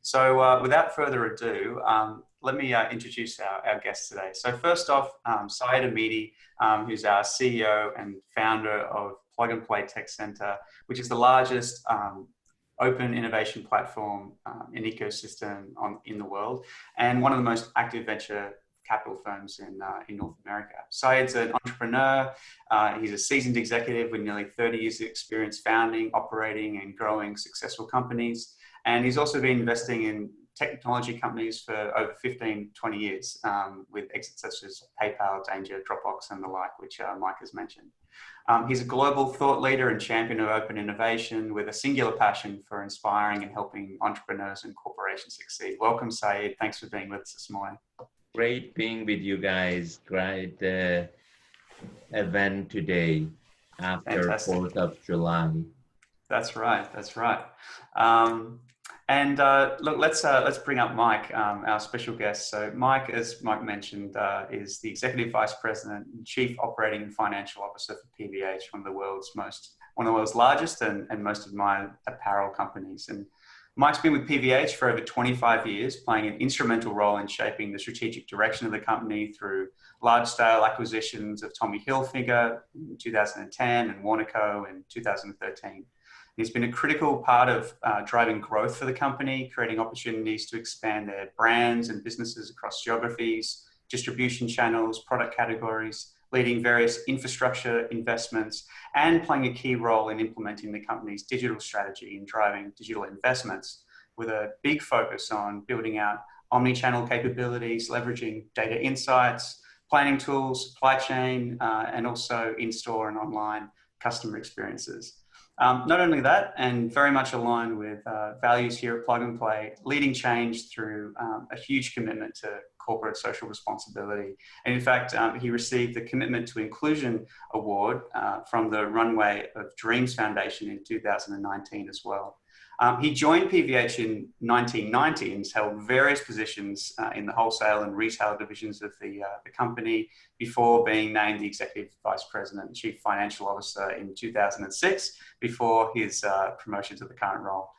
So without further ado, let me introduce our guest today. So first off, Syed Amidi, who's our CEO and founder of Plug and Play Tech Center, which is the largest open innovation platform and ecosystem in the world, and one of the most active venture capital firms in North America. Syed's an entrepreneur. He's a seasoned executive with nearly 30 years of experience founding, operating, and growing successful companies. And he's also been investing in technology companies for over 15, 20 years with exits such as PayPal, Danger, Dropbox, and the like, which Mike has mentioned. He's a global thought leader and champion of open innovation with a singular passion for inspiring and helping entrepreneurs and corporations succeed. Welcome, Syed. Thanks for being with us this morning. Great being with you guys. Great event today after Fantastic. 4th of July. That's right. That's right. Look, let's bring up Mike, our special guest. So Mike, as Mike mentioned, is the Executive Vice President and Chief Operating and Financial Officer for PVH, one of the world's largest and most admired apparel companies. And Mike's been with PVH for over 25 years, playing an instrumental role in shaping the strategic direction of the company through large-scale acquisitions of Tommy Hilfiger in 2010 and Warnaco in 2013. He's been a critical part of driving growth for the company, creating opportunities to expand their brands and businesses across geographies, distribution channels, product categories, leading various infrastructure investments, and playing a key role in implementing the company's digital strategy and driving digital investments with a big focus on building out omni-channel capabilities, leveraging data insights, planning tools, supply chain, and also in-store and online customer experiences. Not only that, and very much aligned with values here at Plug and Play, leading change through a huge commitment to corporate social responsibility. And in fact, he received the Commitment to Inclusion Award from the Runway of Dreams Foundation in 2019 as well. He joined PVH in 1990 and has held various positions in the wholesale and retail divisions of the company before being named the Executive Vice President and Chief Financial Officer in 2006 before his promotion to the current role.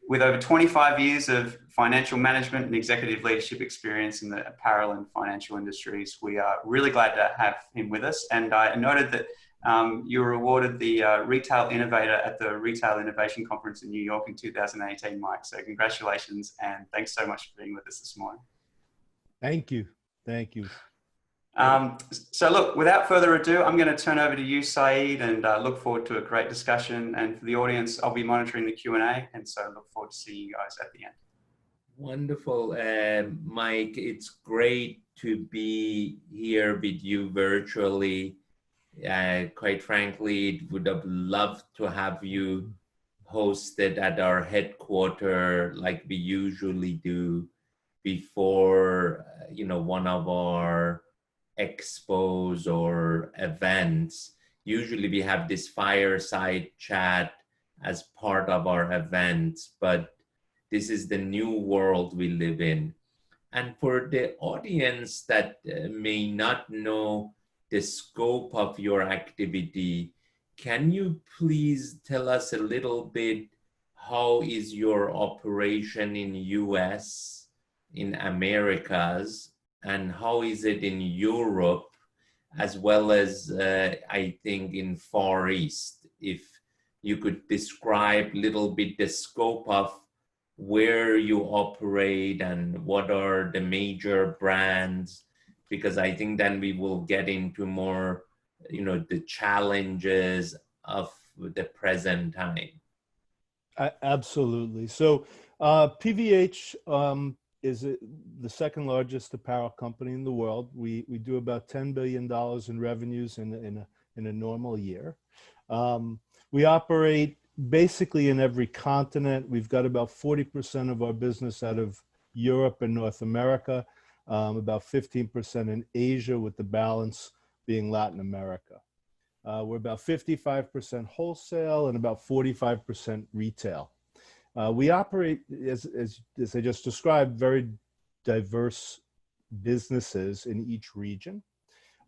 With over 25 years of financial management and executive leadership experience in the apparel and financial industries, we are really glad to have him with us. And I noted that you were awarded the Retail Innovator at the Retail Innovation Conference in New York in 2018, Mike. So congratulations and thanks so much for being with us this morning. Thank you. Thank you. So look, without further ado, I'm going to turn over to you, Syed, and look forward to a great discussion. And for the audience, I'll be monitoring the Q&A, and so look forward to seeing you guys at the end. Wonderful. Mike, it's great to be here with you virtually. Quite frankly, it would have loved to have you hosted at our headquarters like we usually do before, one of our expos or events. Usually we have this fireside chat as part of our events, but this is the new world we live in. And for the audience that may not know the scope of your activity, can you please tell us a little bit how is your operation in US, in Americas, and how is it in Europe, as well as I think in Far East? If you could describe a little bit the scope of where you operate and what are the major brands, because I think then we will get into more, the challenges of the present time. Absolutely. So PVH is the second largest apparel company in the world. We do about $10 billion in revenues in a normal year. We operate basically in every continent. We've got about 40% of our business out of Europe and North America, about 15% in Asia, with the balance being Latin America. We're about 55% wholesale and about 45% retail. We operate, as I just described, very diverse businesses in each region.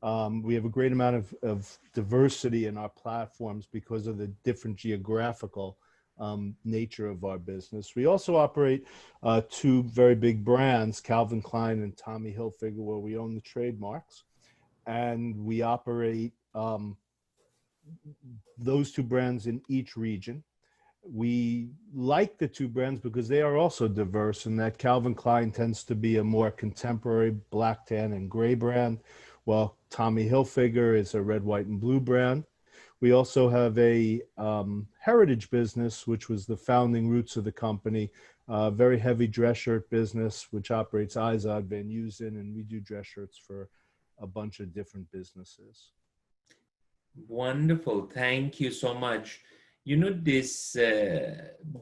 We have a great amount of diversity in our platforms because of the different geographical nature of our business. We also operate two very big brands, Calvin Klein and Tommy Hilfiger, where we own the trademarks. And we operate those two brands in each region. We like the two brands because they are also diverse, in that Calvin Klein tends to be a more contemporary black, tan, and gray brand, while Tommy Hilfiger is a red, white, and blue brand. We also have a heritage business, which was the founding roots of the company, very heavy dress shirt business, which operates Izod, Van Heusen, and we do dress shirts for a bunch of different businesses. Wonderful. Thank you so much. You know, this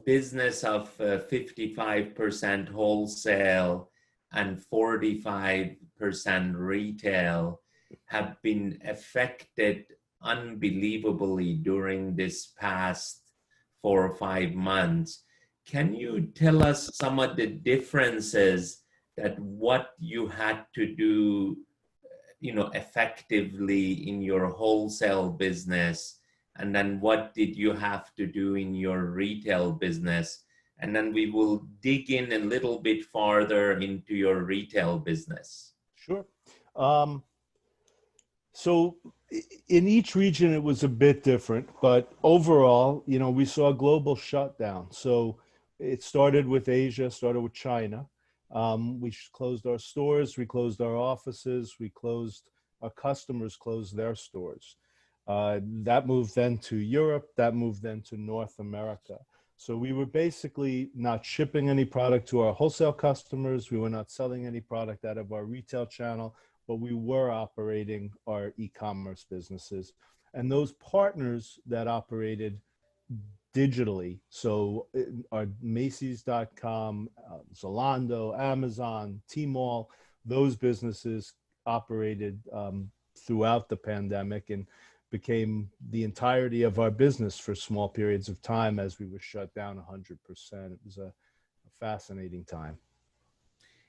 business of 55% wholesale and 45% retail have been affected unbelievably during this past 4 or 5 months. Can you tell us some of the differences that what you had to do, you know, effectively in your wholesale business, and then what did you have to do in your retail business? And then we will dig in a little bit farther into your retail business. Sure. So in each region, it was a bit different, but overall, you know, we saw a global shutdown. So it started with Asia, started with China. We closed our stores, we closed our offices, our customers closed their stores. That moved then to Europe, that moved then to North America. So we were basically not shipping any product to our wholesale customers. We were not selling any product out of our retail channel, but we were operating our e-commerce businesses. And those partners that operated digitally, so our Macy's.com, Zalando, Amazon, Tmall, those businesses operated throughout the pandemic and became the entirety of our business for small periods of time as we were shut down 100%. It was a fascinating time.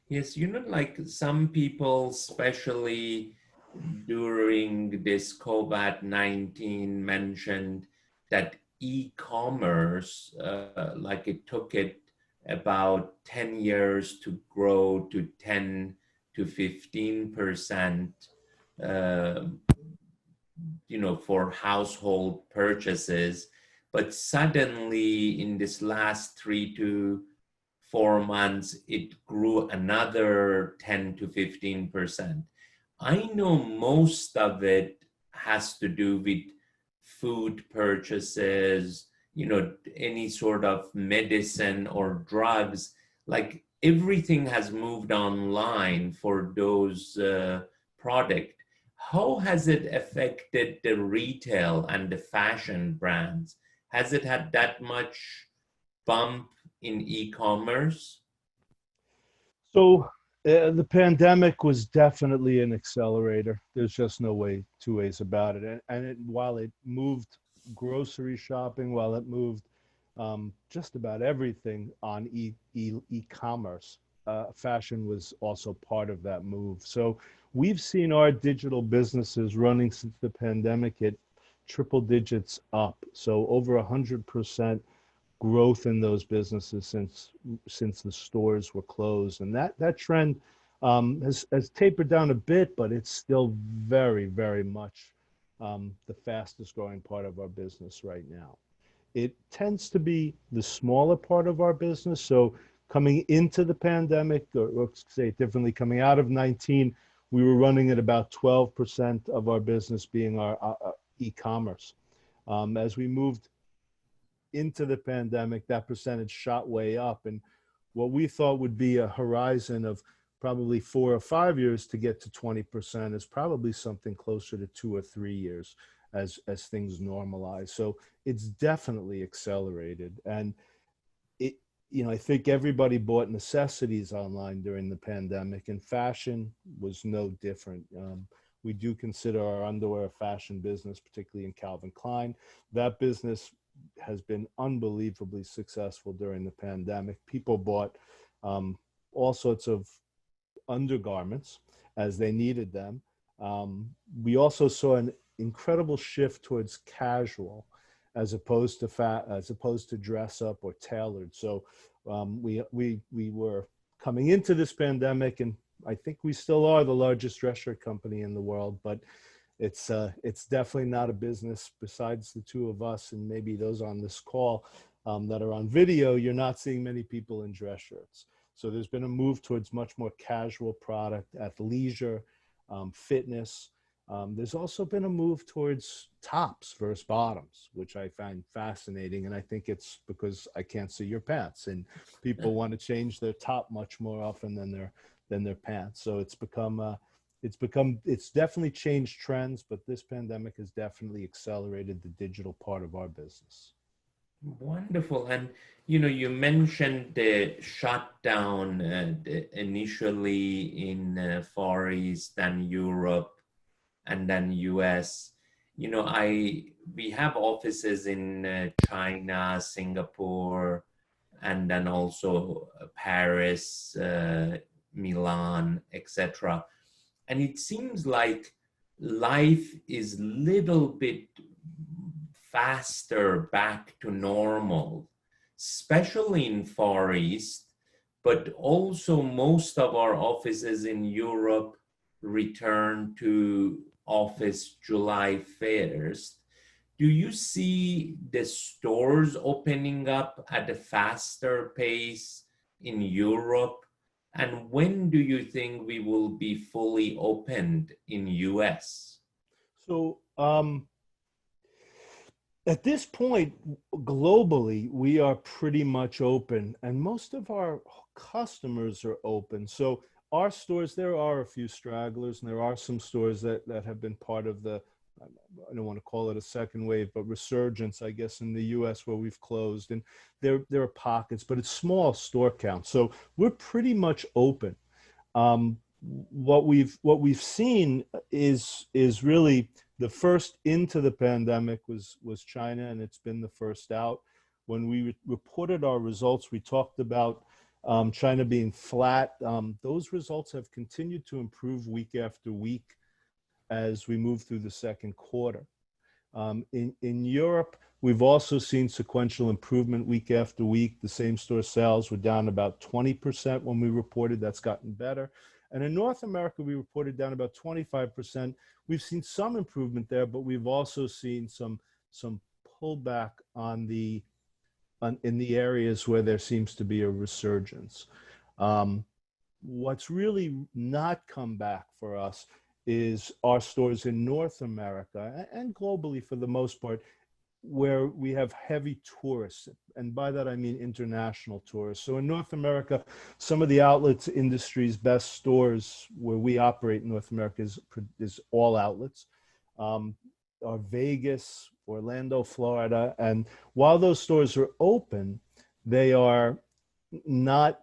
Yes, you know, like some people, especially during this COVID-19, mentioned that e-commerce, like it took it about 10 years to grow to 10 to 15%, you know, for household purchases. But suddenly in this last 3 to 4 months, it grew another 10 to 15%. I know most of it has to do with food purchases, you know, any sort of medicine or drugs. Like everything has moved online for those products. How has it affected the retail and the fashion brands? Has it had that much bump in e-commerce? So the pandemic was definitely an accelerator. There's just two ways about it. And while it moved grocery shopping, while it moved just about everything on e-commerce, fashion was also part of that move. So we've seen our digital businesses running since the pandemic hit triple digits up. So over 100% growth in those businesses since the stores were closed. And that trend has tapered down a bit, but it's still very, very much the fastest growing part of our business right now. It tends to be the smaller part of our business. So coming into the pandemic, or say it differently, coming out of 19, we were running at about 12% of our business being our e-commerce. As we moved into the pandemic, that percentage shot way up. And what we thought would be a horizon of probably 4 or 5 years to get to 20% is probably something closer to 2 or 3 years as things normalize. So it's definitely accelerated. And you know, I think everybody bought necessities online during the pandemic, and fashion was no different. We do consider our underwear a fashion business, particularly in Calvin Klein. That business has been unbelievably successful during the pandemic. People bought all sorts of undergarments as they needed them. We also saw an incredible shift towards casual. as opposed to dress up or tailored. So we were coming into this pandemic, and I think we still are the largest dress shirt company in the world, but it's definitely not a business besides the two of us and maybe those on this call that are on video. You're not seeing many people in dress shirts. So there's been a move towards much more casual product, athleisure, fitness. There's also been a move towards tops versus bottoms, which I find fascinating. And I think it's because I can't see your pants, and people want to change their top much more often than their pants. So it's definitely changed trends, but this pandemic has definitely accelerated the digital part of our business. Wonderful. And, you mentioned the shutdown initially in Far East, then Europe, and then US. We have offices in China, Singapore, and then also Paris, Milan, etc. And it seems like life is little bit faster back to normal, especially in Far East, but also most of our offices in Europe return to office July 1st. Do you see the stores opening up at a faster pace in Europe? And when do you think we will be fully opened in US? So at this point, globally, we are pretty much open, and most of our customers are open. So our stores, there are a few stragglers, and there are some stores that have been part of the, I don't want to call it a second wave, but resurgence, I guess, in the US where we've closed. And there are pockets, but it's small store count. So we're pretty much open. What we've seen is really the first into the pandemic was China, and it's been the first out. When we reported our results, we talked about China being flat. Those results have continued to improve week after week as we move through the second quarter. In Europe, we've also seen sequential improvement week after week. The same store sales were down about 20% when we reported. That's gotten better. And in North America, we reported down about 25%. We've seen some improvement there, but we've also seen some pullback in the areas where there seems to be a resurgence. What's really not come back for us is our stores in North America and globally for the most part, where we have heavy tourists. And by that, I mean international tourists. So in North America, some of the outlets industry's best stores where we operate in North America is all outlets, are Vegas, Orlando, Florida. And while those stores are open, they are not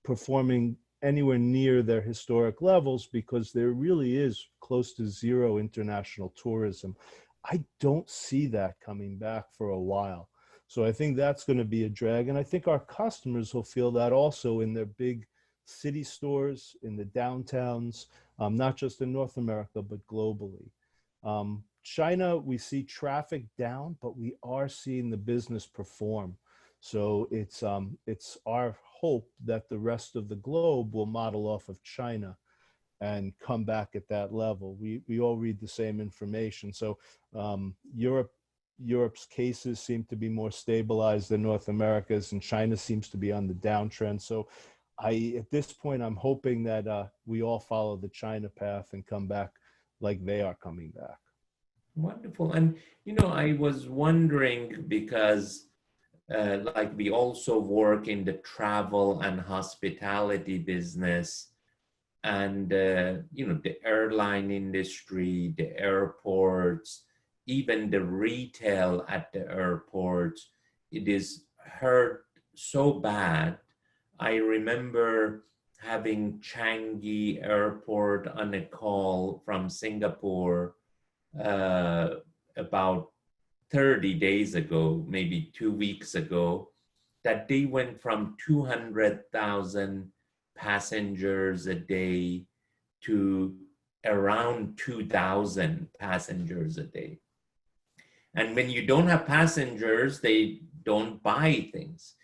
performing anywhere near their historic levels because there really is close to zero international tourism. I don't see that coming back for a while. So I think that's going to be a drag. And I think our customers will feel that also in their big city stores, in the downtowns, not just in North America, but globally. China, we see traffic down, but we are seeing the business perform. So it's our hope that the rest of the globe will model off of China and come back at that level. We all read the same information. So Europe's cases seem to be more stabilized than North America's, and China seems to be on the downtrend. So at this point, I'm hoping that we all follow the China path and come back like they are coming back. Wonderful. And, I was wondering because like we also work in the travel and hospitality business, and the airline industry, the airports, even the retail at the airports, it is hurt so bad. I remember having Changi Airport on a call from Singapore about 30 days ago, maybe 2 weeks ago, that they went from 200,000 passengers a day to around 2,000 passengers a day. And when you don't have passengers, they don't buy things.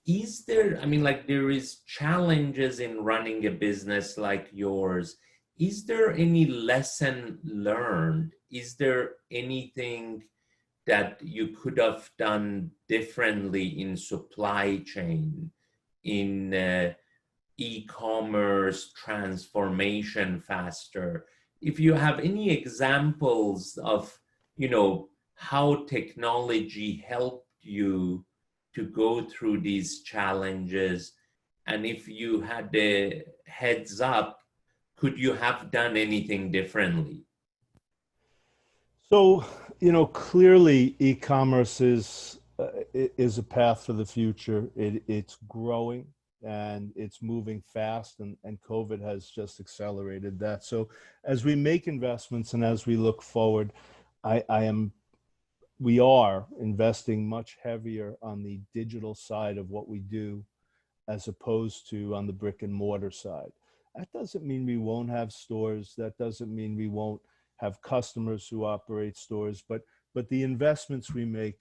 Is there, I mean, like there is challenges in running a business like yours. Is there any lesson learned? Is there anything that you could have done differently in supply chain, in e-commerce transformation faster? If you have any examples of, you know, how technology helped you to go through these challenges, and if you had a heads up, could you have done anything differently? So, you know, clearly e-commerce is a path for the future. It's growing and it's moving fast, and COVID has just accelerated that. So as we make investments and as we look forward, we are investing much heavier on the digital side of what we do as opposed to on the brick and mortar side. That doesn't mean we won't have stores. That doesn't mean we won't have customers who operate stores, but the investments we make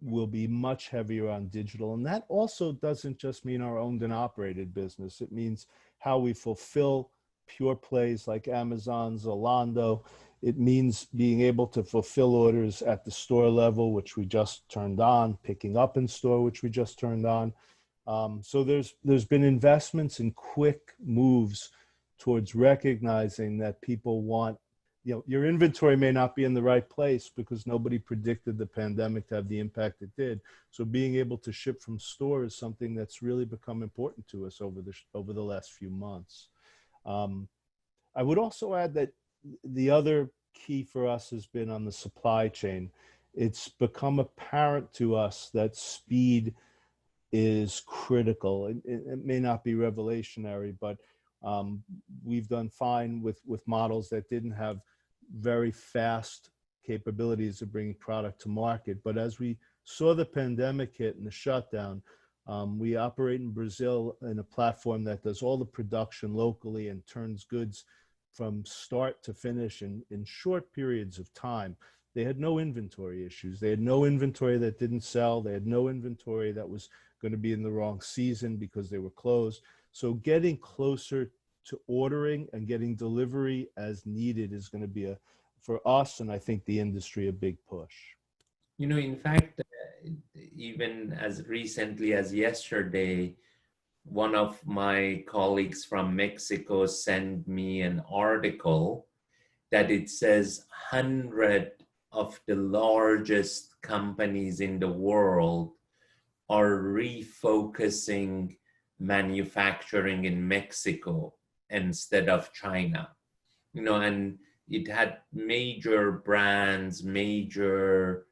will be much heavier on digital. And that also doesn't just mean our owned and operated business. It means how we fulfill pure plays like Amazon, Zalando. It means being able to fulfill orders at the store level, which we just turned on, picking up in store, which we just turned on. So there's been investments in quick moves towards recognizing that people want, you know, your inventory may not be in the right place because nobody predicted the pandemic to have the impact it did. So being able to ship from store is something that's really become important to us over the last few months. I would also add that the other key for us has been on the supply chain. It's become apparent to us that speed is critical. It may not be revolutionary, but we've done fine with models that didn't have very fast capabilities of bringing product to market. But as we saw the pandemic hit and the shutdown, we operate in Brazil in a platform that does all the production locally and turns goods from start to finish in short periods of time. They had no inventory issues. They had no inventory that didn't sell. They had no inventory that was going to be in the wrong season because they were closed. So getting closer to ordering and getting delivery as needed is going to be for us, and I think the industry, a big push. You know, in fact, even as recently as yesterday, one of my colleagues from Mexico sent me an article that it says 100 of the largest companies in the world are refocusing manufacturing in Mexico instead of China. You know, and it had major brands, major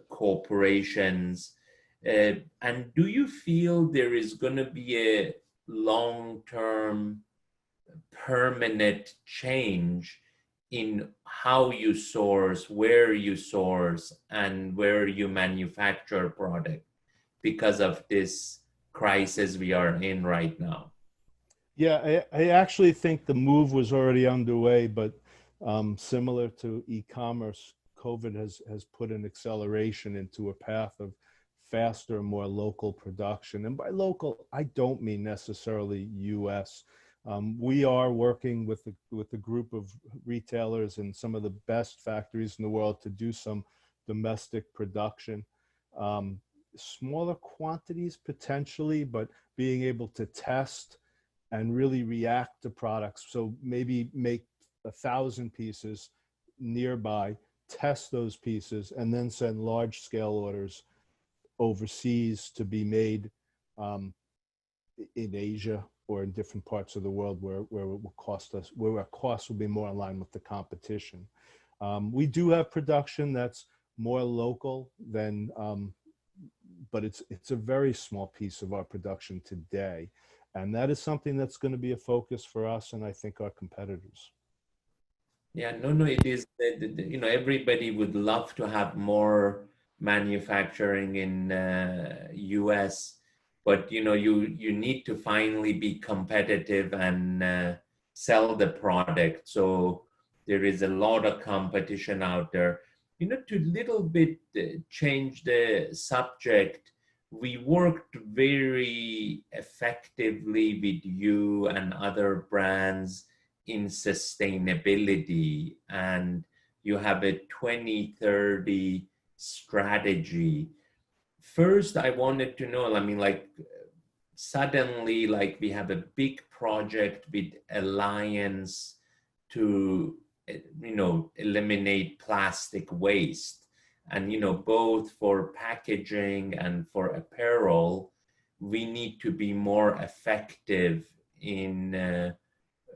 corporations. And do you feel there is going to be a long-term permanent change in how you source, where you source, and where you manufacture product because of this crisis we are in right now? Yeah, I actually think the move was already underway, but similar to e-commerce, COVID has put an acceleration into a path of faster, more local production. And by local, I don't mean necessarily US. We are working with a group of retailers and some of the best factories in the world to do some domestic production. Smaller quantities potentially, but being able to test and really react to products. So maybe make 1,000 pieces nearby, test those pieces, and then send large scale orders overseas to be made in Asia or in different parts of the world where it will cost us, where our costs will be more in line with the competition. We do have production that's more local than, but it's a very small piece of our production today. And that is something that's going to be a focus for us and I think our competitors. Yeah, no, it is, you know, everybody would love to have more manufacturing in US, but you know, you need to finally be competitive and sell the product. So there is a lot of competition out there. To little bit change the subject, we worked very effectively with you and other brands in sustainability, and you have a 2030 strategy. First, I wanted to know, I mean, like, suddenly, like, we have a big project with Alliance to eliminate plastic waste, and both for packaging and for apparel we need to be more effective in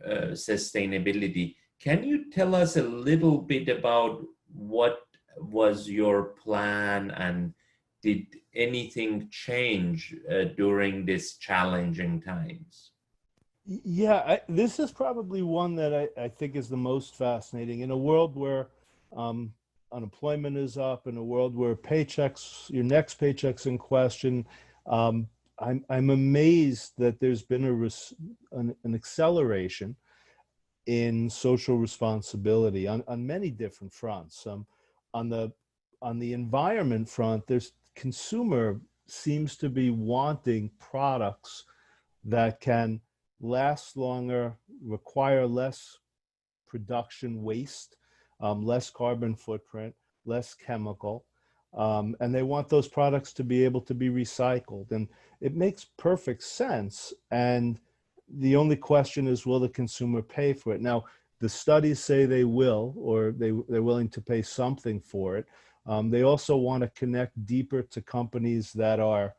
sustainability. Can you tell us a little bit about what was your plan, and did anything change during these challenging times? Yeah, this is probably one that I think is the most fascinating. In a world where unemployment is up, in a world where your next paycheck's in question, I'm amazed that there's been an acceleration in social responsibility on many different fronts. On the environment front, there's consumer seems to be wanting products that can last longer, require less production waste, less carbon footprint, less chemical, and they want those products to be able to be recycled. And it makes perfect sense. And the only question is, will the consumer pay for it? Now, the studies say they will, or they're willing to pay something for it. They also want to connect deeper to companies that are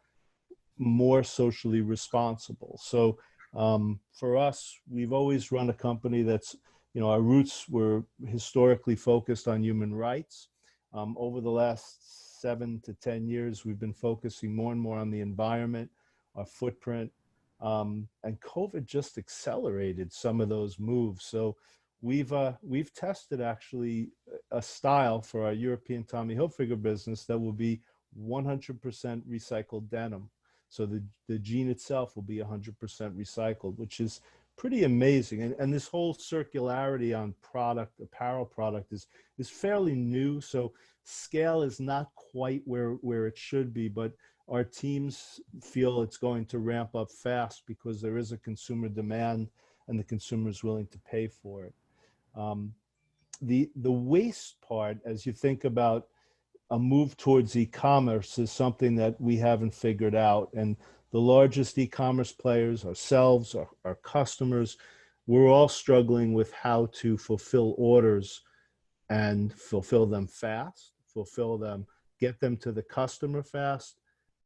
more socially responsible. So for us, we've always run a company that's, our roots were historically focused on human rights. Over the last 7 to 10 years, we've been focusing more and more on the environment, our footprint, and COVID just accelerated some of those moves. So we've tested actually a style for our European Tommy Hilfiger business that will be 100% recycled denim. So the jean itself will be 100% recycled, which is pretty amazing. And this whole circularity on apparel product is fairly new. So scale is not quite where it should be, but our teams feel it's going to ramp up fast because there is a consumer demand and the consumer is willing to pay for it. The waste part, as you think about a move towards e-commerce, is something that we haven't figured out. And the largest e-commerce players, ourselves, our customers, we're all struggling with how to fulfill orders and fulfill them fast, get them to the customer fast,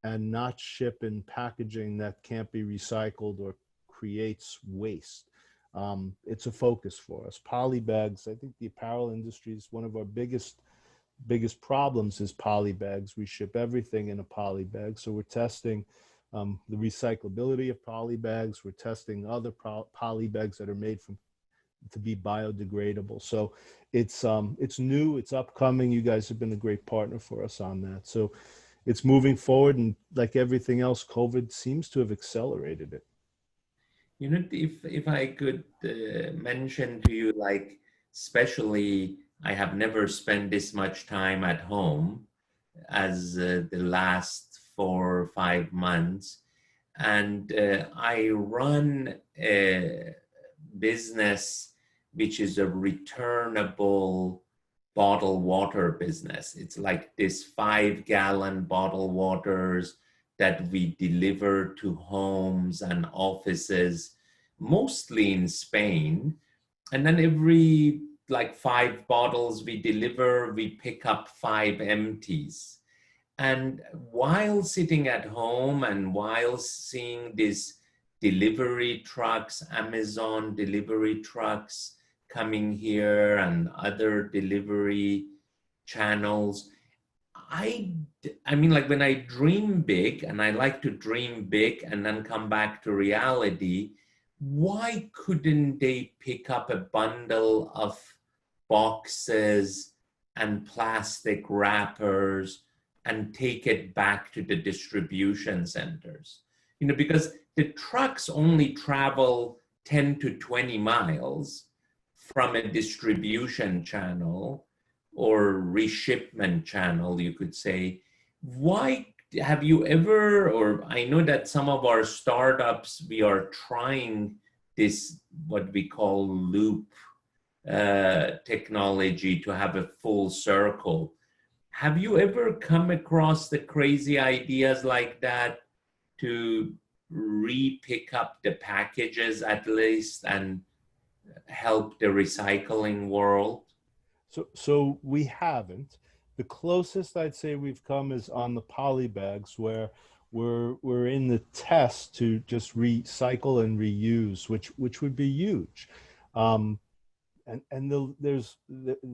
and not ship in packaging that can't be recycled or creates waste. It's a focus for us. Poly bags, I think the apparel industry is one of our biggest problems is poly bags. We ship everything in a poly bag. So we're testing the recyclability of poly bags. We're testing other poly bags that are made to be biodegradable. So it's new, it's upcoming. You guys have been a great partner for us on that. So it's moving forward, and like everything else, COVID seems to have accelerated it. If I could mention to you, like, especially, I have never spent this much time at home as the last 4 or 5 months. And I run a business which is a returnable bottled water business. It's like this 5-gallon bottled waters that we deliver to homes and offices, mostly in Spain. And then every 5 bottles we deliver, we pick up 5 empties. And while sitting at home and while seeing these delivery trucks, Amazon delivery trucks coming here and other delivery channels, I mean, like, when I dream big, and I like to dream big and then come back to reality, why couldn't they pick up a bundle of boxes and plastic wrappers and take it back to the distribution centers? Because the trucks only travel 10 to 20 miles from a distribution channel. or reshipment channel, you could say. Why have you ever, or I know that some of our startups, we are trying this, what we call loop technology to have a full circle. Have you ever come across the crazy ideas like that to re-pick up the packages at least and help the recycling world? So we haven't. The closest I'd say we've come is on the poly bags, where we're in the test to just recycle and reuse, which would be huge. Um, there's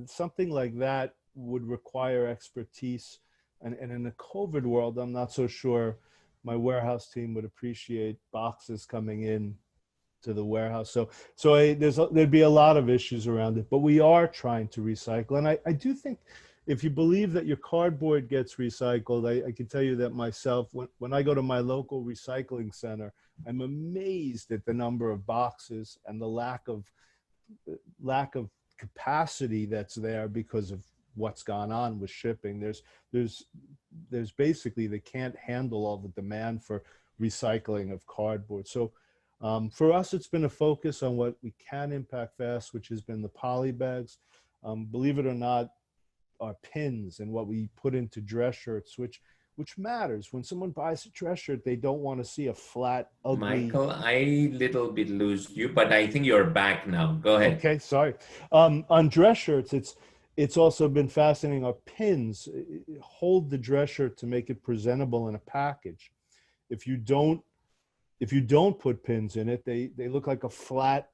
something like that would require expertise, and in the COVID world, I'm not so sure my warehouse team would appreciate boxes coming in to the warehouse. There'd be a lot of issues around it, but we are trying to recycle. And I do think if you believe that your cardboard gets recycled, I can tell you that myself, when I go to my local recycling center, I'm amazed at the number of boxes and the lack of capacity that's there because of what's gone on with shipping. There's basically, they can't handle all the demand for recycling of cardboard. So for us, it's been a focus on what we can impact fast, which has been the poly bags. Believe it or not, our pins and what we put into dress shirts, which matters. When someone buys a dress shirt, they don't want to see a flat, ugly. Michael, I little bit lose you, but I think you're back now. Go ahead. Okay, sorry. On dress shirts, it's also been fascinating. Our pins hold the dress shirt to make it presentable in a package. If you don't put pins in it, they look like a flat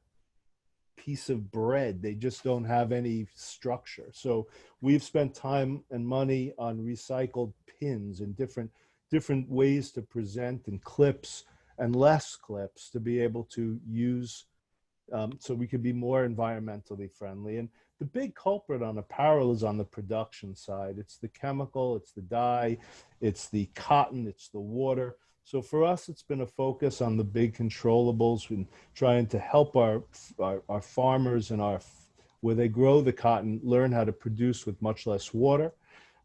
piece of bread. They just don't have any structure. So we've spent time and money on recycled pins and different ways to present, and clips and less clips to be able to use, so we could be more environmentally friendly. And the big culprit on apparel is on the production side. It's the chemical, it's the dye, it's the cotton, it's the water. So for us, it's been a focus on the big controllables and trying to help our farmers and where they grow the cotton, learn how to produce with much less water.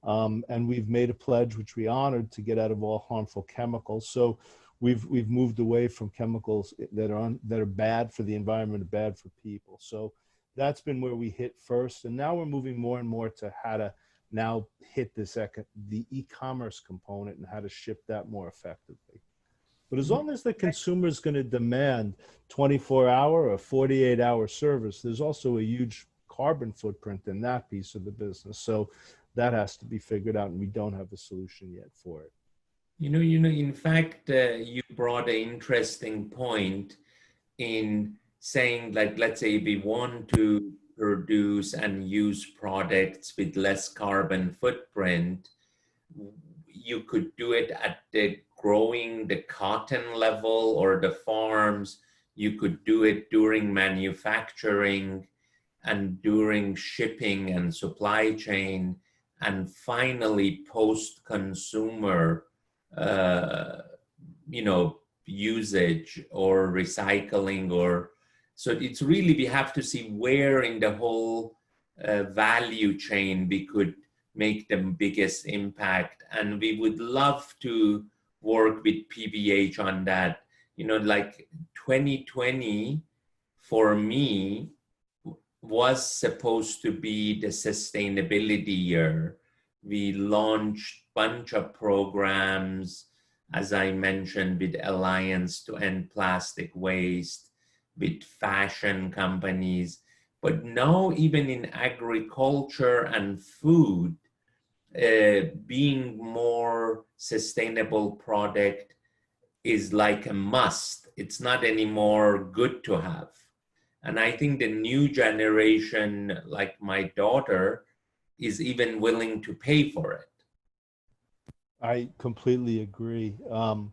And we've made a pledge, which we honored, to get out of all harmful chemicals. So we've moved away from chemicals that are bad for the environment and bad for people. So that's been where we hit first. And now we're moving more and more to how to now hit the e-commerce component and how to ship that more effectively. But as long as the consumer is going to demand 24-hour or 48-hour service, there's also a huge carbon footprint in that piece of the business. So that has to be figured out, and we don't have a solution yet for it. In fact, you brought an interesting point in saying, like, let's say we want to produce and use products with less carbon footprint, you could do it at the growing the cotton level or the farms. You could do it during manufacturing and during shipping and supply chain, and finally post-consumer usage or recycling. Or so it's really, we have to see where in the whole value chain we could make the biggest impact. And we would love to work with PVH on that. Like 2020 for me was supposed to be the sustainability year. We launched a bunch of programs, as I mentioned, with Alliance to End Plastic Waste, with fashion companies. But now even in agriculture and food, being more sustainable product is like a must. It's not anymore good to have. And I think the new generation, like my daughter, is even willing to pay for it. I completely agree. One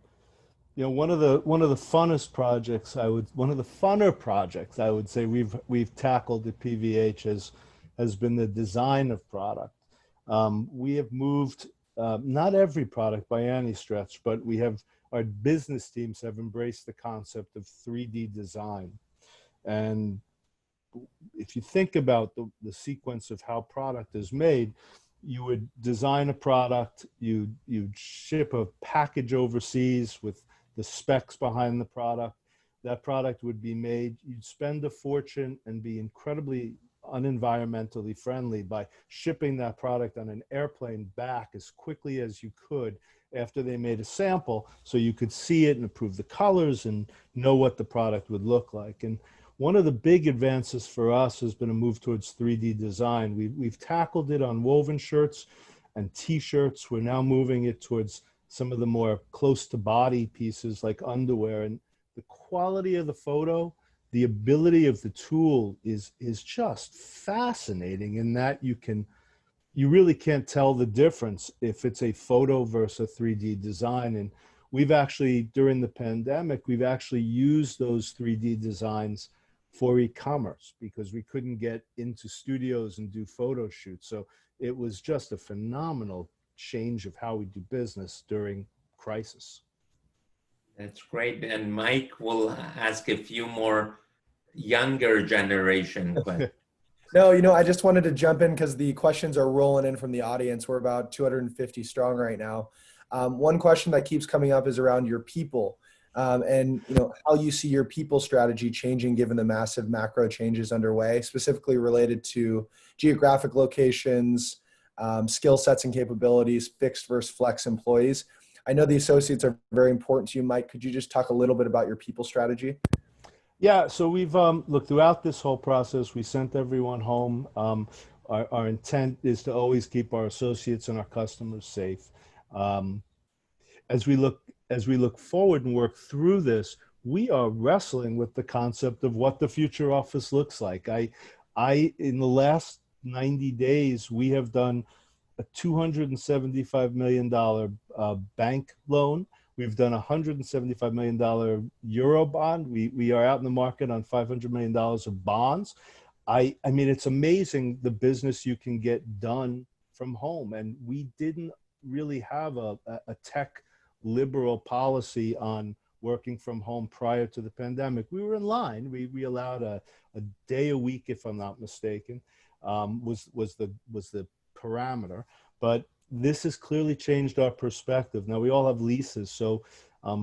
of the funnest projects one of the funner projects I would say we've tackled at PVH has been the design of product. We have moved, not every product by any stretch, but our business teams have embraced the concept of 3D design. And if you think about the sequence of how product is made, you would design a product, you'd ship a package overseas with the specs behind the product. That product would be made, you'd spend a fortune and be incredibly unenvironmentally friendly by shipping that product on an airplane back as quickly as you could after they made a sample, so you could see it and approve the colors and know what the product would look like. And one of the big advances for us has been a move towards 3D design. We've tackled it on woven shirts and t-shirts. We're now moving it towards some of the more close to body pieces like underwear. And the quality of the photo, the ability of the tool is just fascinating in that you really can't tell the difference if it's a photo versus a 3D design. And we've actually, during the pandemic, we've actually used those 3D designs for e-commerce because we couldn't get into studios and do photo shoots. So it was just a phenomenal change of how we do business during crisis. That's great. And Mike will ask a few more younger generation questions. No, I just wanted to jump in because the questions are rolling in from the audience. We're about 250 strong right now. One question that keeps coming up is around your people. And how you see your people strategy changing given the massive macro changes underway, specifically related to geographic locations, skill sets and capabilities, fixed versus flex employees. I know the associates are very important to you, Mike. Could you just talk a little bit about your people strategy? Yeah, so we've looked throughout this whole process. We sent everyone home. Our intent is to always keep our associates and our customers safe. As we look forward and work through this, we are wrestling with the concept of what the future office looks like. In the last 90 days, we have done a $275 million bank loan. We've done a $175 million Euro bond. We are out in the market on $500 million of bonds. I mean, it's amazing the business you can get done from home. And we didn't really have a tech liberal policy on working from home prior to the pandemic. We were in line. We allowed a day a week, if I'm not mistaken, was the parameter. But this has clearly changed our perspective. Now we all have leases, so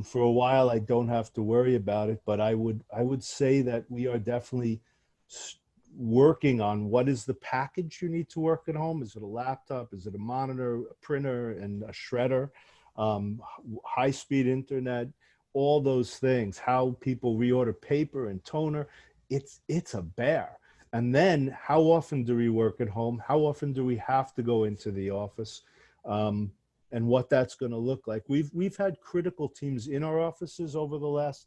for a while I don't have to worry about it. But I would say that we are definitely working on what is the package you need to work at home. Is it a laptop? Is it a monitor, a printer, and a shredder? High-speed internet, all those things, how people reorder paper and toner, it's a bear. And then how often do we work at home? How often do we have to go into the office? And what that's going to look like. We've had critical teams in our offices over the last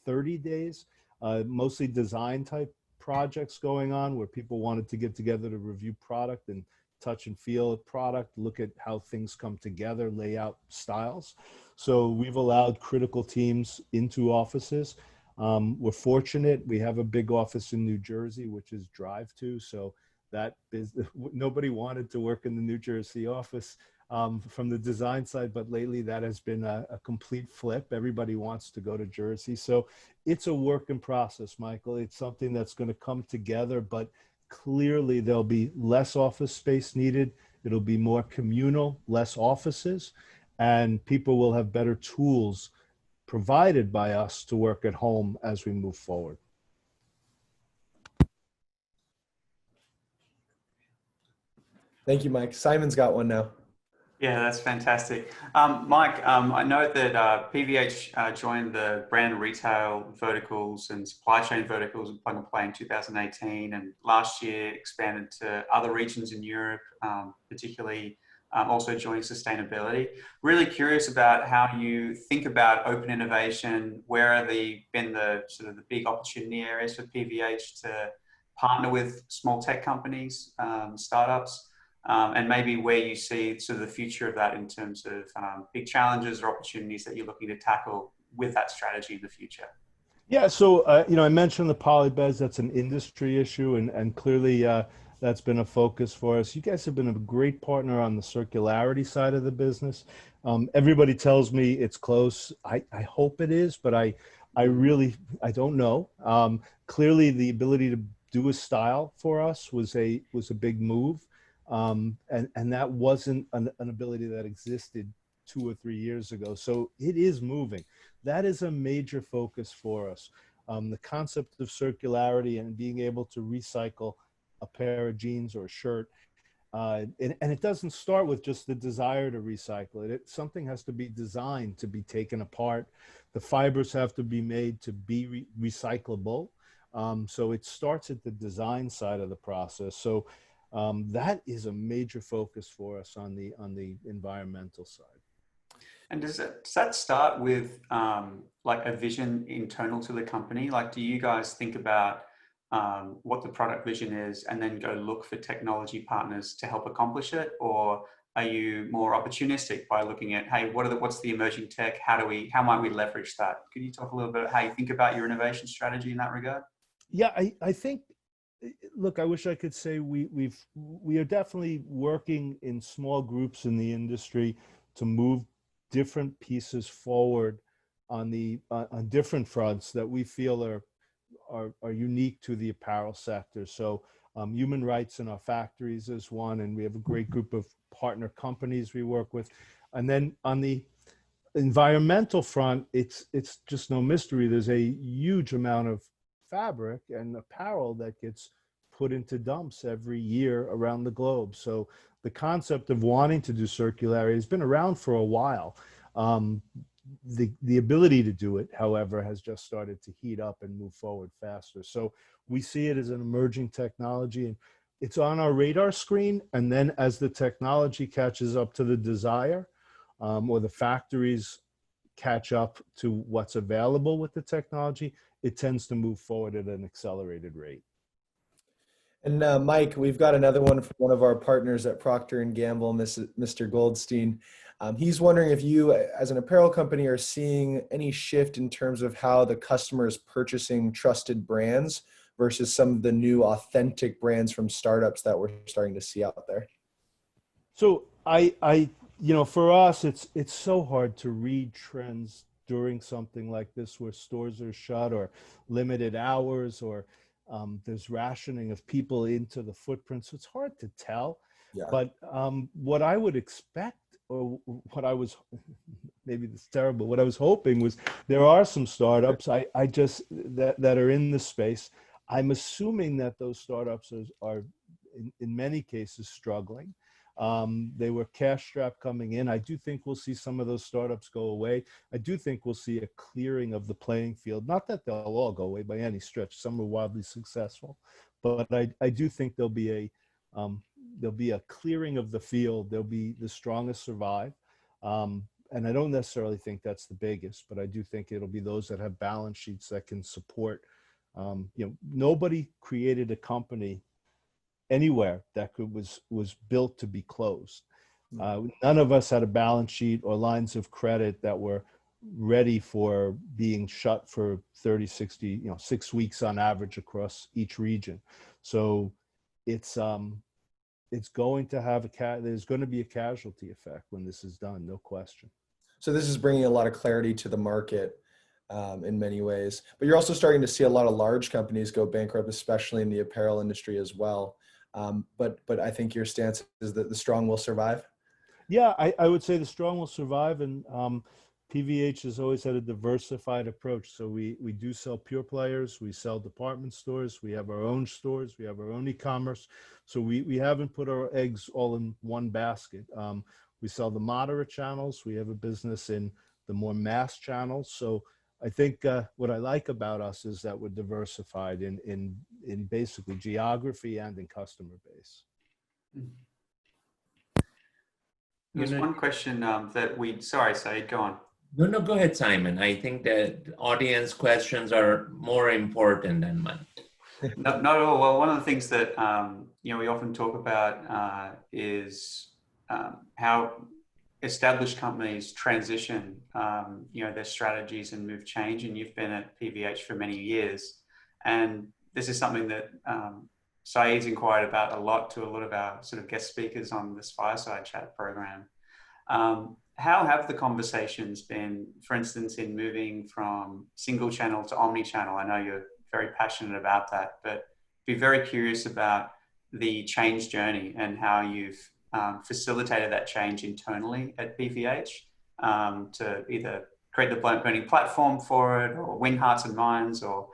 30 days, mostly design type projects going on where people wanted to get together to review product and touch and feel a product, look at how things come together, lay out styles. So we've allowed critical teams into offices. We're fortunate. We have a big office in New Jersey, which is drive to. So that business, nobody wanted to work in the New Jersey office from the design side, but lately that has been a complete flip. Everybody wants to go to Jersey. So it's a work in process, Michael. It's something that's going to come together, but clearly there'll be less office space needed. It'll be more communal, less offices, and people will have better tools provided by us to work at home as we move forward. Thank you, Mike. Simon's got one now. Yeah, that's fantastic. Mike, I know that PVH joined the brand retail verticals and supply chain verticals of Plug and Play in 2018, and last year expanded to other regions in Europe, particularly also joining sustainability. Really curious about how you think about open innovation. Where are been the sort of the big opportunity areas for PVH to partner with small tech companies, startups? And maybe where you see sort of the future of that in terms of big challenges or opportunities that you're looking to tackle with that strategy in the future. Yeah, so I mentioned the polybeds. That's an industry issue, and clearly that's been a focus for us. You guys have been a great partner on the circularity side of the business. Everybody tells me it's close. I hope it is, but I don't know. Clearly, the ability do a style for us was a big move. And that wasn't an ability that existed 2 or 3 years ago. So it is moving. That is a major focus for us. The concept of circularity and being able to recycle a pair of jeans or a shirt. And it doesn't start with just the desire to recycle it. Something has to be designed to be taken apart. The fibers have to be made to be recyclable. So it starts at the design side of the process. So that is a major focus for us on the environmental side. And does that start with like a vision internal to the company? Like, do you guys think about what the product vision is and then go look for technology partners to help accomplish it? Or are you more opportunistic by looking at, hey, what's the emerging tech? How might we leverage that? Could you talk a little bit about how you think about your innovation strategy in that regard? Yeah, I think, look, I wish I could say we are definitely working in small groups in the industry to move different pieces forward on different fronts that we feel are unique to the apparel sector. So human rights in our factories is one, and we have a great group of partner companies we work with. And then on the environmental front, it's just no mystery. There's a huge amount of fabric and apparel that gets put into dumps every year around the globe. So the concept of wanting to do circularity has been around for a while. The ability to do it, however, has just started to heat up and move forward faster. So we see it as an emerging technology, and it's on our radar screen. And then as the technology catches up to the desire, or the factories catch up to what's available with the technology, it tends to move forward at an accelerated rate. And Mike, we've got another one from one of our partners at Procter & Gamble, Mr. Goldstein. He's wondering if you, as an apparel company, are seeing any shift in terms of how the customer is purchasing trusted brands versus some of the new authentic brands from startups that we're starting to see out there. So for us, it's so hard to read trends during something like this where stores are shut or limited hours, or there's rationing of people into the footprint. So it's hard to tell. Yeah. But what I would expect, or what I was, maybe it's terrible, what I was hoping was there are some startups that are in the space. I'm assuming that those startups are in many cases struggling. They were cash strapped coming in. I do think we'll see some of those startups go away. I do think we'll see a clearing of the playing field. Not that they'll all go away by any stretch. Some are wildly successful, but I do think there'll be a clearing of the field. There'll be the strongest survive. And I don't necessarily think that's the biggest, but I do think it'll be those that have balance sheets that can support. Nobody created a company anywhere that was built to be closed. None of us had a balance sheet or lines of credit that were ready for being shut for 30, 60, 6 weeks on average across each region. So it's going to have there's going to be a casualty effect when this is done, no question. So this is bringing a lot of clarity to the market in many ways, but you're also starting to see a lot of large companies go bankrupt, especially in the apparel industry as well. But I think your stance is that the strong will survive. Yeah, I would say the strong will survive, and PVH has always had a diversified approach. So we do sell pure players, we sell department stores, we have our own stores, we have our own e-commerce. So we haven't put our eggs all in one basket. We sell the moderate channels. We have a business in the more mass channels. So I think what I like about us is that we're diversified in basically geography and in customer base. There's one question sorry, Saeed, go on. No, go ahead, Simon. I think that audience questions are more important than mine. Not at all. Well, one of the things that we often talk about is how established companies transition, their strategies and move change. And you've been at PVH for many years, and this is something that Saeed's inquired about a lot to a lot of our sort of guest speakers on this Fireside Chat program. How have the conversations been, for instance, in moving from single channel to omni-channel? I know you're very passionate about that, but be very curious about the change journey and how you've facilitated that change internally at PVH to either create the burning platform for it or win hearts and minds, or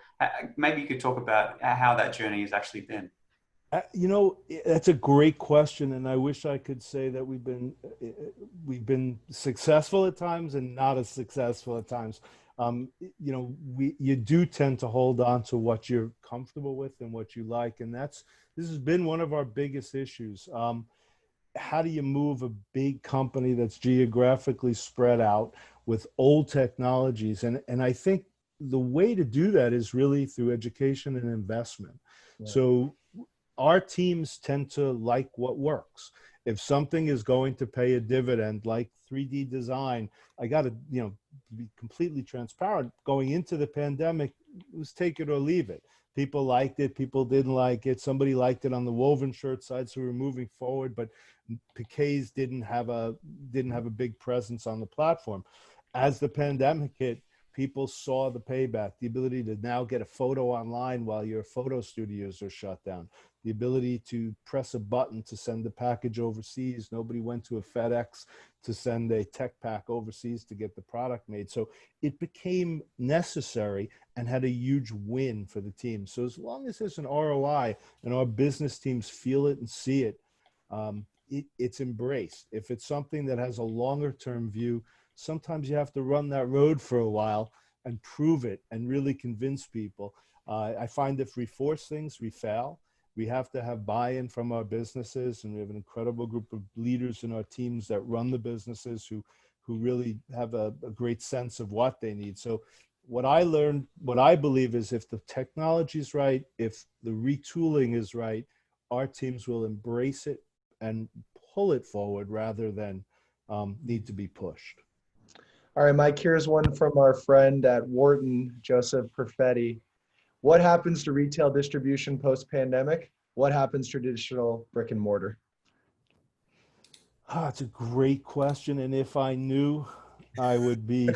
maybe you could talk about how that journey has actually been. That's a great question, and I wish I could say that we've been successful at times and not as successful at times. You do tend to hold on to what you're comfortable with and what you like, and this has been one of our biggest issues. How do you move a big company that's geographically spread out with old technologies? And I think the way to do that is really through education and investment. Yeah. So our teams tend to like what works. If something is going to pay a dividend, like 3D design, I got to, be completely transparent. Going into the pandemic, it was take it or leave it. People liked it, people didn't like it. Somebody liked it on the woven shirt side, so we were moving forward. But piquets didn't have a big presence on the platform. As the pandemic hit, people saw the payback, the ability to now get a photo online while your photo studios are shut down, the ability to press a button to send a package overseas. Nobody went to a FedEx to send a tech pack overseas to get the product made. So it became necessary and had a huge win for the team. So as long as there's an ROI and our business teams feel it and see it, it's embraced. If it's something that has a longer term view, sometimes you have to run that road for a while and prove it and really convince people. I find if we force things, we fail. We have to have buy-in from our businesses, and we have an incredible group of leaders in our teams that run the businesses who really have a great sense of what they need. So what I learned, what I believe is if the technology is right, if the retooling is right, our teams will embrace it and pull it forward rather than need to be pushed. All right, Mike, here's one from our friend at Wharton, Joseph Perfetti. What happens to retail distribution post-pandemic? What happens to traditional brick and mortar? It's a great question. And if I knew, I would be,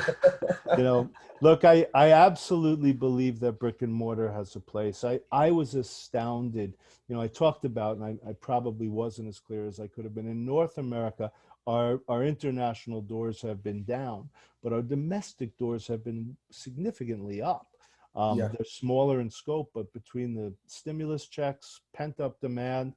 look, I absolutely believe that brick and mortar has a place. I was astounded. I talked about, and I probably wasn't as clear as I could have been. In North America, our international doors have been down, but our domestic doors have been significantly up. They're smaller in scope, but between the stimulus checks, pent-up demand,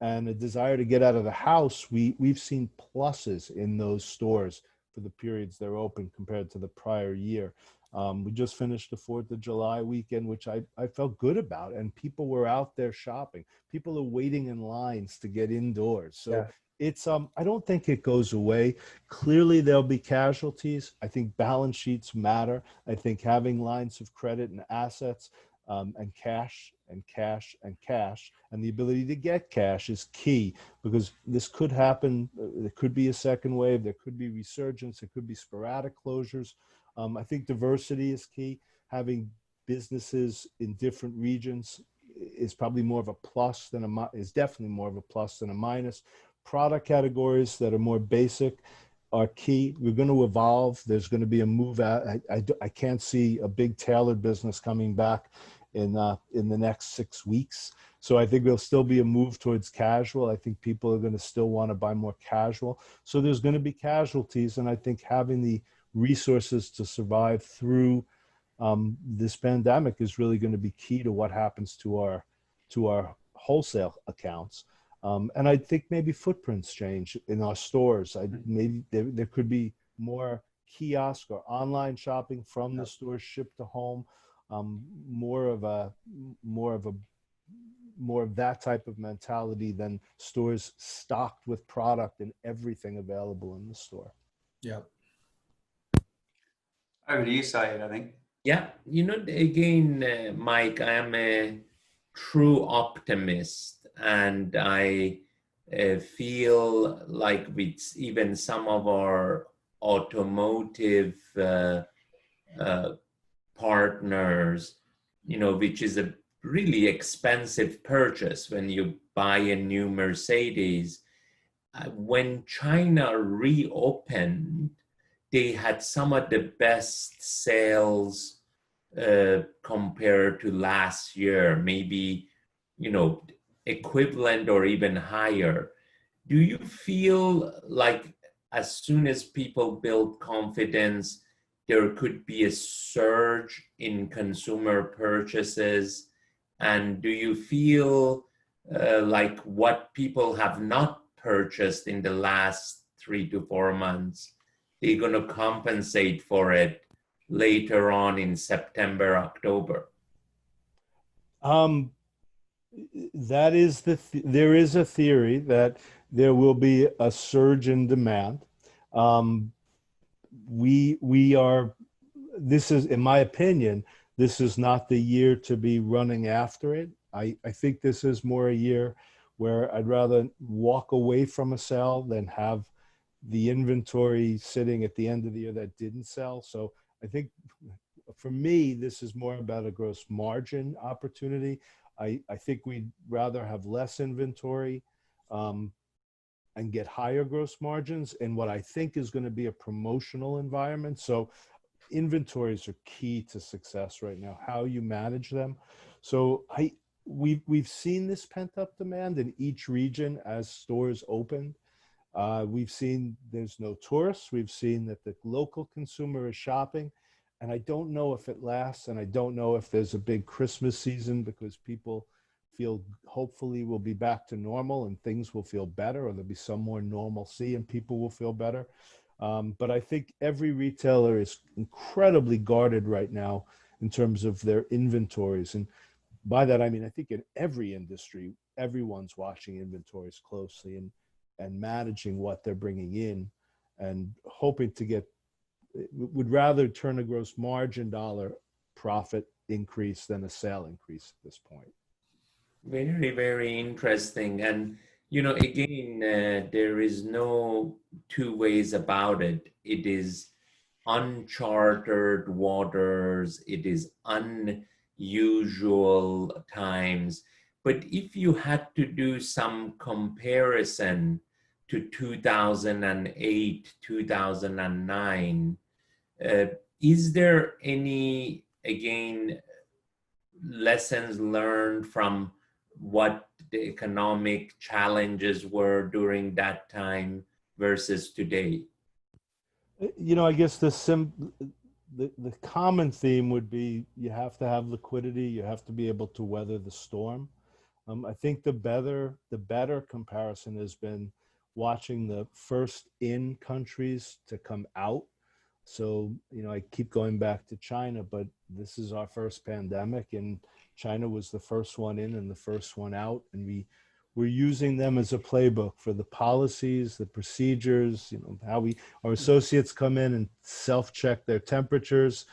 and a desire to get out of the house, we've seen pluses in those stores for the periods they're open compared to the prior year. We just finished the 4th of July weekend, which I felt good about, and people were out there shopping. People are waiting in lines to get indoors. So it's, I don't think it goes away. Clearly there'll be casualties. I think balance sheets matter. I think having lines of credit and assets and cash and the ability to get cash is key, because this could happen. There could be a second wave. There could be resurgence. There could be sporadic closures. I think diversity is key. Having businesses in different regions is probably more of a plus than is definitely more of a plus than a minus. Product categories that are more basic are key. We're going to evolve. There's going to be a move out. I can't see a big tailored business coming back in the next 6 weeks. So I think there'll still be a move towards casual. I think people are going to still want to buy more casual. So there's going to be casualties, and I think having the resources to survive through this pandemic is really going to be key to what happens to our wholesale accounts. And I think maybe footprints change in our stores. Maybe there could be more kiosk or online shopping from the store shipped to home. More of that type of mentality than stores stocked with product and everything available in the store. Yeah. Over to you, Syed, I think. Yeah, again, Mike, I am a true optimist, and I feel like with even some of our automotive partners, which is a really expensive purchase when you buy a new Mercedes. When China reopened, they had some of the best sales compared to last year, maybe you know, equivalent or even higher. Do you feel like as soon as people build confidence, there could be a surge in consumer purchases? And do you feel like what people have not purchased in the last 3 to 4 months, they're going to compensate for it later on in September, October? That is there is a theory that there will be a surge in demand. We are, this is, in my opinion, this is not the year to be running after it. I think this is more a year where I'd rather walk away from a sale than have the inventory sitting at the end of the year that didn't sell. So I think for me, this is more about a gross margin opportunity. I think we'd rather have less inventory and get higher gross margins in what I think is going to be a promotional environment. So inventories are key to success right now, how you manage them. So we've seen this pent-up demand in each region as stores opened. We've seen there's no tourists. We've seen that the local consumer is shopping. And I don't know if it lasts, and I don't know if there's a big Christmas season because people feel hopefully we'll be back to normal and things will feel better, or there'll be some more normalcy and people will feel better. But I think every retailer is incredibly guarded right now in terms of their inventories. And by that, I mean, I think in every industry, everyone's watching inventories closely and managing what they're bringing in and hoping to get, would rather turn a gross margin dollar profit increase than a sale increase at this point. Very, very interesting. And, you know, again, there is no two ways about it. It is uncharted waters. It is unusual times. But if you had to do some comparison to 2008, 2009, is there any, again, lessons learned from what the economic challenges were during that time versus today? You know, I guess the common theme would be you have to have liquidity. You have to be able to weather the storm. I think the better comparison has been watching the first in countries to come out. So, you know, I keep going back to China, but this is our first pandemic, and China was the first one in and the first one out. And we're using them as a playbook for the policies, the procedures, you know, how our associates come in and self-check their temperatures.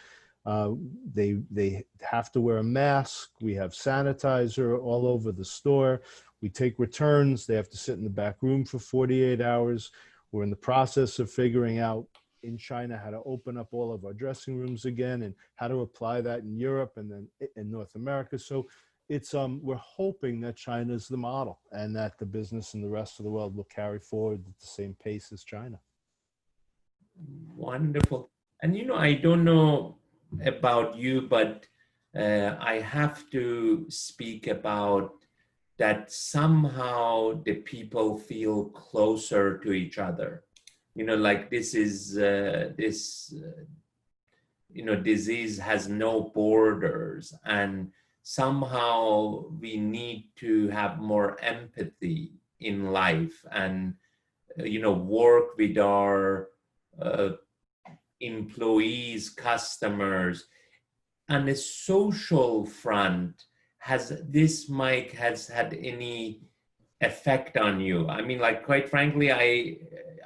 They have to wear a mask. We have sanitizer all over the store. We take returns. They have to sit in the back room for 48 hours. We're in the process of figuring out in China how to open up all of our dressing rooms again and how to apply that in Europe and then in North America. So it's we're hoping that China is the model and that the business in the rest of the world will carry forward at the same pace as China. Wonderful. And, you know, I don't know about you, but I have to speak about that somehow the people feel closer to each other. You know, like this is, you know, disease has no borders, and somehow we need to have more empathy in life and, you know, work with our employees, customers. On a social front, has this, Mike, has had any effect on you? I mean, like, quite frankly, I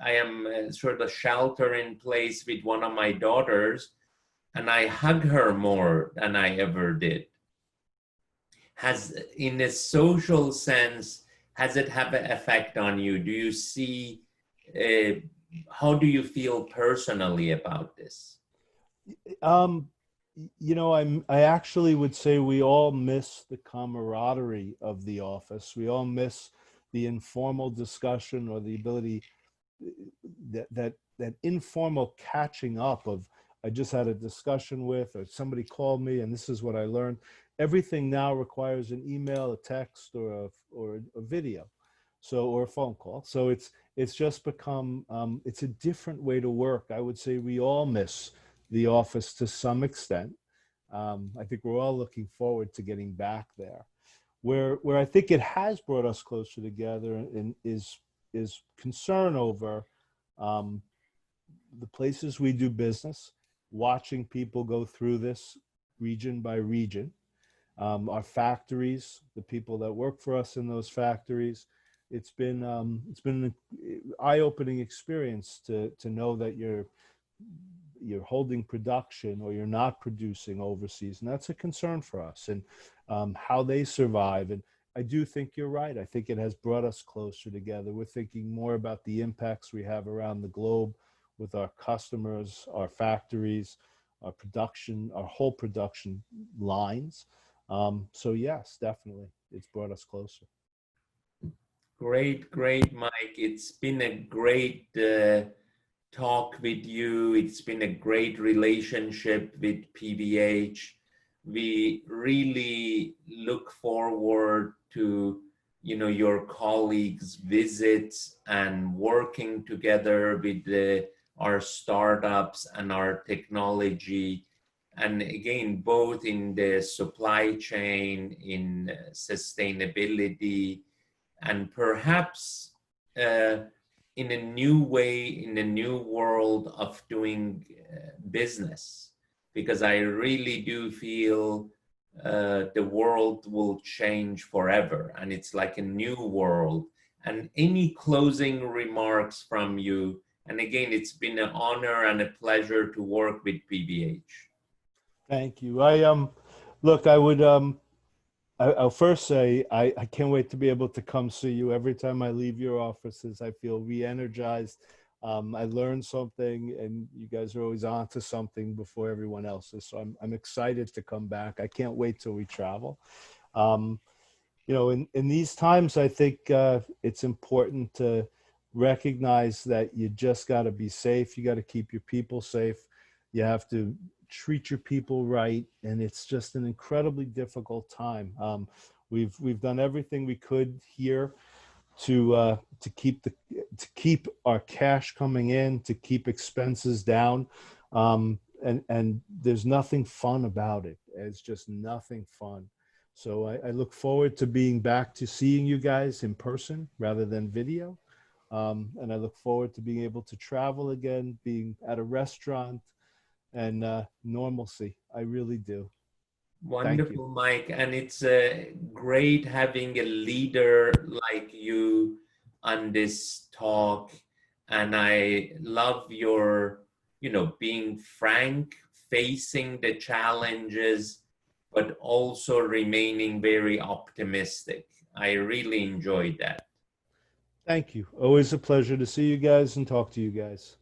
am sort of shelter in place with one of my daughters, and I hug her more than I ever did. Has, in a social sense, has it have an effect on you? Do you see, how do you feel personally about this? You know, I actually would say we all miss the camaraderie of the office. We all miss the informal discussion or the ability that informal catching up of, I just had a discussion with, or somebody called me and this is what I learned. everything now requires an email, a text, or a video, or a phone call. So it's just become it's a different way to work. I would say we all miss the office to some extent. I think we're all looking forward to getting back there. Where I think it has brought us closer together and is concern over the places we do business, watching people go through this region by region, our factories, the people that work for us in those factories. It's been an eye-opening experience to know that you're holding production or you're not producing overseas, and that's a concern for us, and how they survive. And I do think you're right. I think it has brought us closer together. We're thinking more about the impacts we have around the globe with our customers, our factories, our production, our whole production lines. So yes, definitely, it's brought us closer. Great, Mike. It's been a great talk with you. It's been a great relationship with PVH. We really look forward to, your colleagues' visits and working together with our startups and our technology. And again, both in the supply chain, in sustainability, and perhaps in a new way, in a new world of doing business, because I really do feel the world will change forever, and it's like a new world. And any closing remarks from you? And again, it's been an honor and a pleasure to work with PVH. Thank you. Look, I'll first say I can't wait to be able to come see you. Every time I leave your offices, I feel re-energized. I learned something, and you guys are always on to something before everyone else is. So I'm excited to come back. I can't wait till we travel. In these times, I think it's important to recognize that you just got to be safe. You got to keep your people safe. You have to treat your people right, and it's just an incredibly difficult time. We've done everything we could here to keep our cash coming in, to keep expenses down, and there's nothing fun about it. It's just nothing fun. So I look forward to being back to seeing you guys in person rather than video, and I look forward to being able to travel again, being at a restaurant, and normalcy. I really do. Wonderful, Mike. And it's great having a leader like you on this talk. And I love your, being frank, facing the challenges, but also remaining very optimistic. I really enjoyed that. Thank you. Always a pleasure to see you guys and talk to you guys.